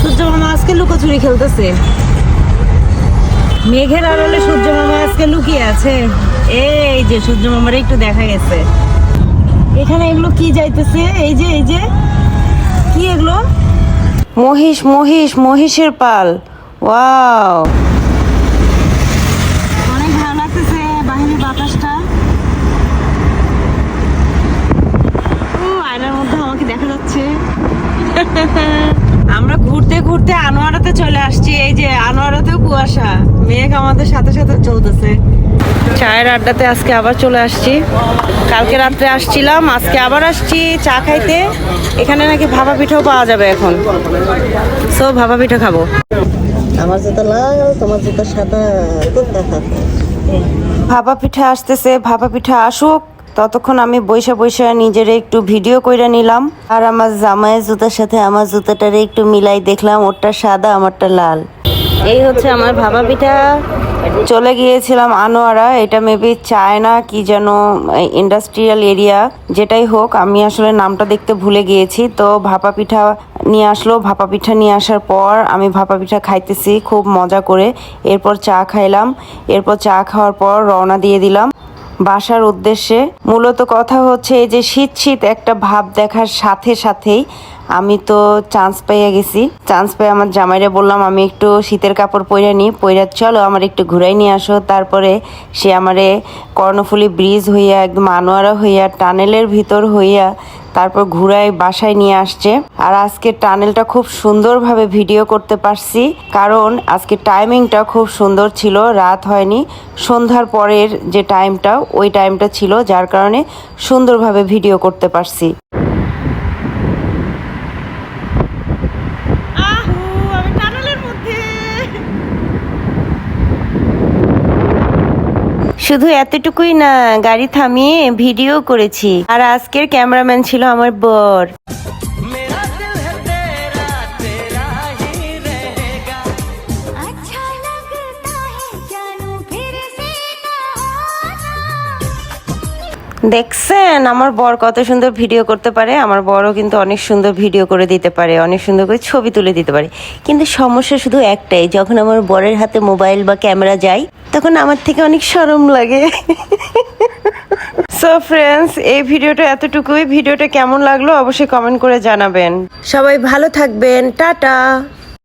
সূর্য মামা আজকে লুকোচুরি খেলতেছে। মেঘের আড়ালে সূর্য মামা আজকে লুকিয়ে আছে। এই যে সূর্য মামার একটু দেখা গেছে। এখানে এগুলো কি যাইতেছে? এই যে কি এগুলো? মহিষের পাল। ওয়াও, অনেক ভালো লাগতেছে বাহিরের বাতাসটা। ও আয়নার মধ্যে আমাকে দেখা যাচ্ছে। আমরা ঘুরতে ঘুরতে আনোয়ারাতে চলে আসছি। এই যে আনোয়ারাতেও কুয়াশা, মেঘ আমাদের সাথে সাথে চলতেছে। চায়ের আড্ডাতে আজকে আবার চলে আসছি। কালকে রাত্রে আসছিলাম, আজকে আবার আসছি চা খাইতে। এখানে নাকি ভাপা পিঠাও পাওয়া যাবে এখন, সো ভাপা পিঠা খাবো। আমার জুতা লাল, তোমার জুতা সাদা। ভাপা পিঠা আসতেছে, ভাপা পিঠা আসুক ততক্ষণ আমি বইসা নিজের একটু ভিডিও কইরা নিলাম। আর আমার জামাইয়ের জুতার সাথে আমার জুতাটারে একটু মিলাই দেখলাম, ওরটা সাদা আমারটা লাল। এই হচ্ছে আমার ভাপা পিঠা। চলে গিয়েছিলাম আনোয়ারা, এটা মেবি চায়না কি যেন ইন্ডাস্ট্রিয়াল এরিয়া, যেটাই হোক আমি আসলে নামটা দেখতে ভুলে গিয়েছি। তো ভাপা পিঠা নিয়ে আসলো, ভাপা পিঠা নিয়ে আসার পর আমি ভাপা পিঠা খাইতেছি খুব মজা করে। এরপর চা খাইলাম, এরপর চা খাওয়ার পর রওনা দিয়ে দিলাম বাসার উদ্দেশ্যে। মূলত কথা হচ্ছে এই যে শীত একটা ভাব দেখার সাথে সাথেই আমি তো চান্স পেয়ে গেছি। চান্স পেয়ে আমার জামাইরে বললাম আমি একটু শীতের কাপড় পইরা নিই, পইরা চলো আমার একটু ঘুরাই নিয়ে আসো। তারপরে সে আমারে কর্ণফুলী ব্রিজ হইয়া একদম আনোয়ারা হইয়া টানেলের ভিতর হইয়া তারপর ঘুরাই বাসায় নিয়ে আসছে। আর আজকে টানেলটা খুব সুন্দরভাবে ভিডিও করতে পারছি, কারণ আজকে টাইমিংটা খুব সুন্দর ছিল। রাত হয়নি, সন্ধ্যার পরের যে টাইমটা ওই টাইমটা ছিল, যার কারণে সুন্দরভাবে ভিডিও করতে পারছি। শুধু এতটুকুই না, গাড়ি থামিয়ে ভিডিও করেছি। আর আজকের ক্যামেরাম্যান ছিল আমার বর। দেখছেন আমার বর কত সুন্দর ভিডিও করতে পারে। আমার বরও কিন্তু অনেক সুন্দর ভিডিও করে দিতে পারে, অনেক সুন্দর করে ছবি তুলে দিতে পারে। কিন্তু সমস্যা শুধু একটাই, যখন আমার বরের হাতে মোবাইল বা ক্যামেরা যায় তখন আমার থেকে অনেক শরম লাগে। সো ফ্রেন্ডস, এই ভিডিওটা এতটুকুই। ভিডিওটা কেমন লাগলো অবশ্যই কমেন্ট করে জানাবেন। সবাই ভালো থাকবেন, টাটা।